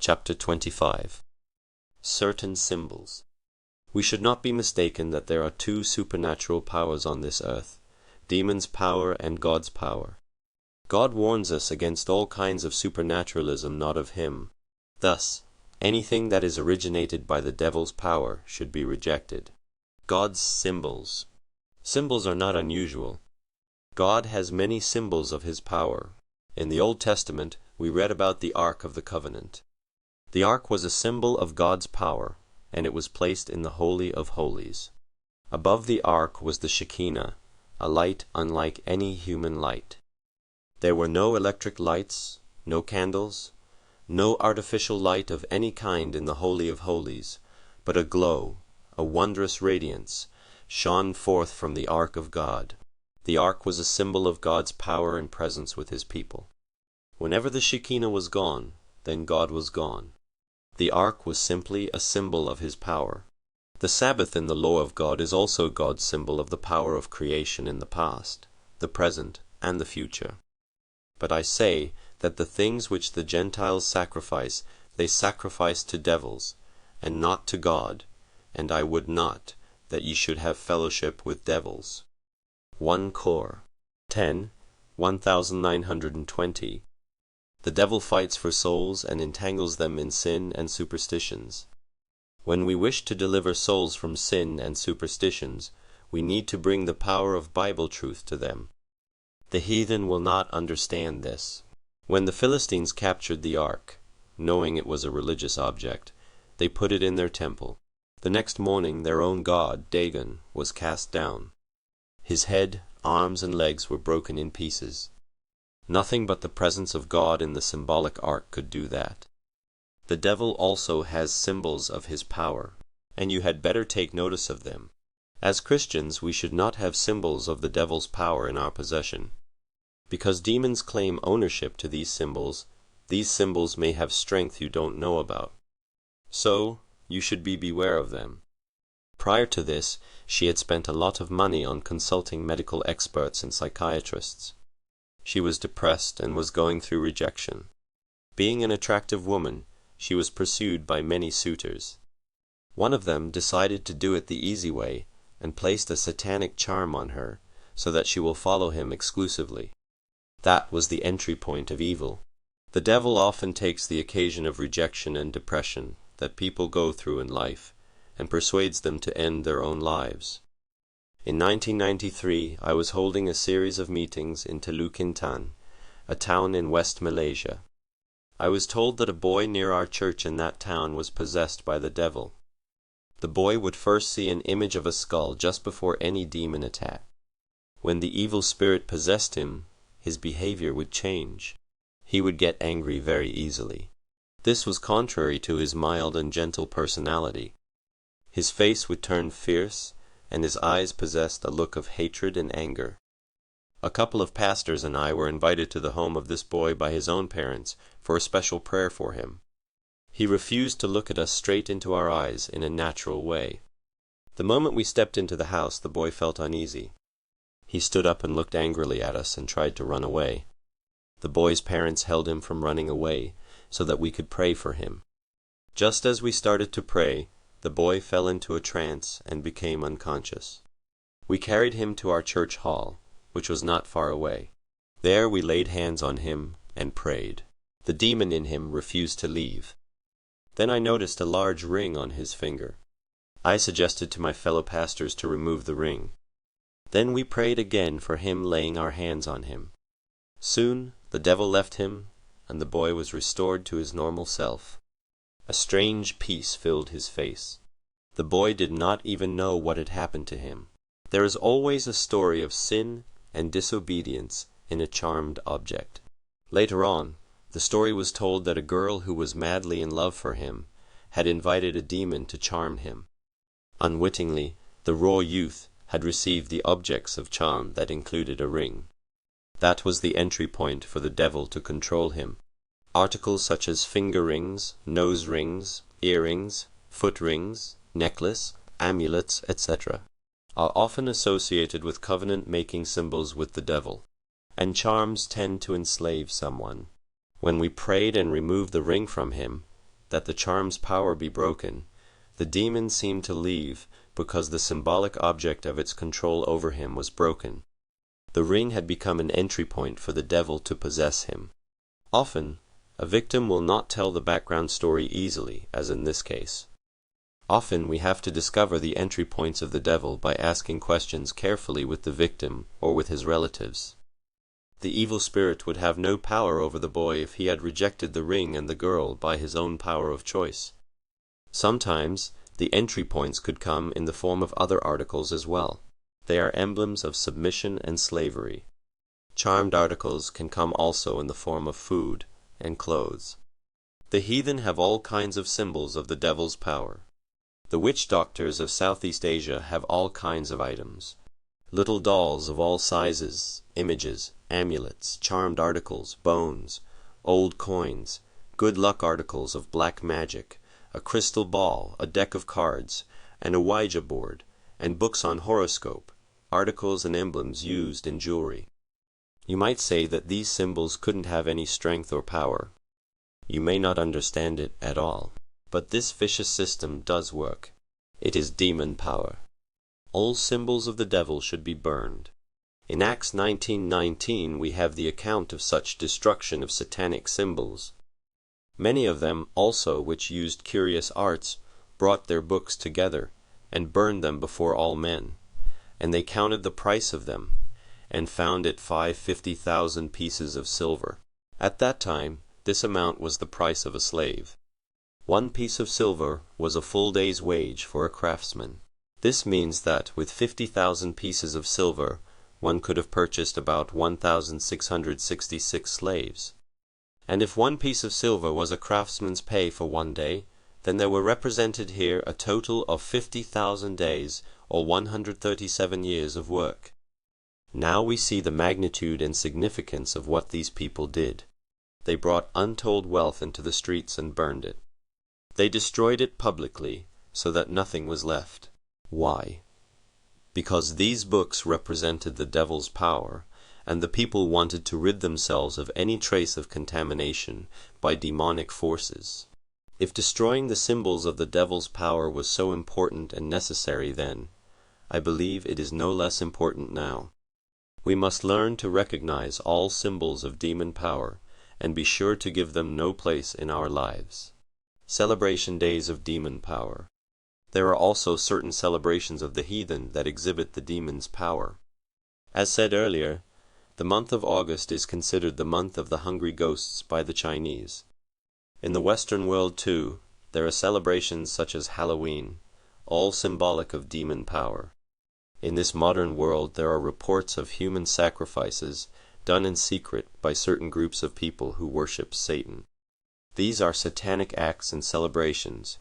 Chapter 25. Certain Symbols. We should not be mistaken that there are two supernatural powers on this earth, demons' power and God's power. God warns us against all kinds of supernaturalism not of Him. Thus, anything that is originated by the devil's power should be rejected. God's symbols. Symbols are not unusual. God has many symbols of His power. In the Old Testament, we read about the Ark of the Covenant. The Ark was a symbol of God's power, and it was placed in the Holy of Holies. Above the Ark was the Shekinah, a light unlike any human light. There were no electric lights, no candles, no artificial light of any kind in the Holy of Holies, but a glow, a wondrous radiance, shone forth from the Ark of God. The Ark was a symbol of God's power and presence with His people. Whenever the Shekinah was gone, then God was gone. The Ark was simply a symbol of His power. The Sabbath in the law of God is also God's symbol of the power of creation in the past, the present, and the future. But I say that the things which the Gentiles sacrifice, they sacrifice to devils, and not to God, and I would not that ye should have fellowship with devils. 1 Cor. 10, 1920. The devil fights for souls and entangles them in sin and superstitions. When we wish to deliver souls from sin and superstitions, we need to bring the power of Bible truth to them. The heathen will not understand this. When the Philistines captured the ark, knowing it was a religious object, they put it in their temple. The next morning their own god, Dagon, was cast down. His head, arms, and legs were broken in pieces. Nothing but the presence of God in the symbolic ark could do that. The devil also has symbols of his power, and you had better take notice of them. As Christians, we should not have symbols of the devil's power in our possession. Because demons claim ownership to these symbols may have strength you don't know about. So, you should be beware of them. Prior to this, she had spent a lot of money on consulting medical experts and psychiatrists. She was depressed and was going through rejection. Being an attractive woman, she was pursued by many suitors. One of them decided to do it the easy way and placed a satanic charm on her so that she will follow him exclusively. That was the entry point of evil. The devil often takes the occasion of rejection and depression that people go through in life and persuades them to end their own lives. In 1993, I was holding a series of meetings in Teluk Intan, a town in West Malaysia. I was told that a boy near our church in that town was possessed by the devil. The boy would first see an image of a skull just before any demon attack. When the evil spirit possessed him, his behavior would change. He would get angry very easily. This was contrary to his mild and gentle personality. His face would turn fierce, and his eyes possessed a look of hatred and anger. A couple of pastors and I were invited to the home of this boy by his own parents for a special prayer for him. He refused to look at us straight into our eyes in a natural way. The moment we stepped into the house, the boy felt uneasy. He stood up and looked angrily at us and tried to run away. The boy's parents held him from running away so that we could pray for him. Just as we started to pray, the boy fell into a trance and became unconscious. We carried him to our church hall, which was not far away. There we laid hands on him and prayed. The demon in him refused to leave. Then I noticed a large ring on his finger. I suggested to my fellow pastors to remove the ring. Then we prayed again for him, laying our hands on him. Soon the devil left him, and the boy was restored to his normal self. A strange peace filled his face. The boy did not even know what had happened to him. There is always a story of sin and disobedience in a charmed object. Later on, the story was told that a girl who was madly in love for him had invited a demon to charm him. Unwittingly, the raw youth had received the objects of charm that included a ring. That was the entry point for the devil to control him. Articles such as finger rings, nose rings, earrings, foot rings, necklace, amulets, etc. are often associated with covenant-making symbols with the devil, and charms tend to enslave someone. When we prayed and removed the ring from him, that the charm's power be broken, the demon seemed to leave because the symbolic object of its control over him was broken. The ring had become an entry point for the devil to possess him. Often, a victim will not tell the background story easily, as in this case. Often we have to discover the entry points of the devil by asking questions carefully with the victim or with his relatives. The evil spirit would have no power over the boy if he had rejected the ring and the girl by his own power of choice. Sometimes, the entry points could come in the form of other articles as well. They are emblems of submission and slavery. Charmed articles can come also in the form of food and clothes. The heathen have all kinds of symbols of the devil's power. The witch doctors of Southeast Asia have all kinds of items. Little dolls of all sizes, images, amulets, charmed articles, bones, old coins, good luck articles of black magic, a crystal ball, a deck of cards, and a Ouija board, and books on horoscope, articles and emblems used in jewelry. You might say that these symbols couldn't have any strength or power. You may not understand it at all. But this vicious system does work. It is demon power. All symbols of the devil should be burned. In Acts 19:19 we have the account of such destruction of satanic symbols. Many of them also which used curious arts brought their books together and burned them before all men. And they counted the price of them, and found it 550,000 pieces of silver. At that time this amount was the price of a slave. 1 piece of silver was a full day's wage for a craftsman. This means that with 50,000 pieces of silver, one could have purchased about 1,666 slaves. And if 1 piece of silver was a craftsman's pay for 1 day, then there were represented here a total of 50,000 days, or 137 years of work. Now we see the magnitude and significance of what these people did. They brought untold wealth into the streets and burned it. They destroyed it publicly, so that nothing was left. Why? Because these books represented the devil's power, and the people wanted to rid themselves of any trace of contamination by demonic forces. If destroying the symbols of the devil's power was so important and necessary then, I believe it is no less important now. We must learn to recognize all symbols of demon power, and be sure to give them no place in our lives. Celebration days of demon power. There are also certain celebrations of the heathen that exhibit the demon's power. As said earlier, the month of August is considered the month of the hungry ghosts by the Chinese. In the Western world, too, there are celebrations such as Halloween, all symbolic of demon power. In this modern world there are reports of human sacrifices done in secret by certain groups of people who worship Satan. These are satanic acts and celebrations,